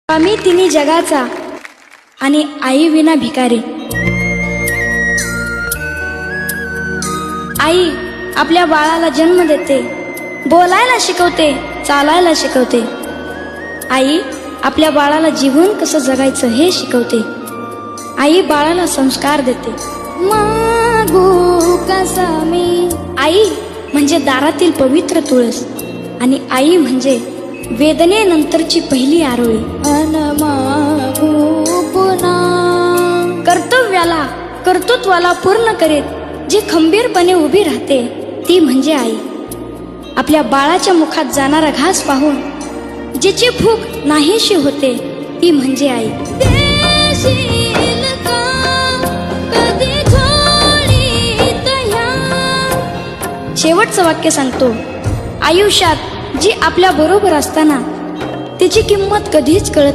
आम्ही तिन्ही जगाचा आणि आई विना भिकारी। आई आपल्या बाळाला जन्म देते, बोलायला शिकवते, चालायला शिकवते। आई आपल्या बाळाला जीवन कसं जगायचं हे शिकवते। आई बाळाला संस्कार देते। मागू कसा मी। आई म्हणजे दारातील पवित्र तुळस आणि आई म्हणजे वेदनेनंतरची पहिली आरोळी। अन मागू पुन्हा कर्तव्याला कर्तृत्वाला पूर्ण करीत जी खंबीरपणे उभी राहते ती म्हणजे आई। आपल्या बाळाच्या मुखात जाणारा घास पाहून जिची भूक नाहीशी होते ती म्हणजे आई। देशील का कधी झोळीत ह्या। शेवटचं वाक्य सांगतो, आयुष्यात जी आपल्या बरोबर असताना तिची किंमत कधीच कळत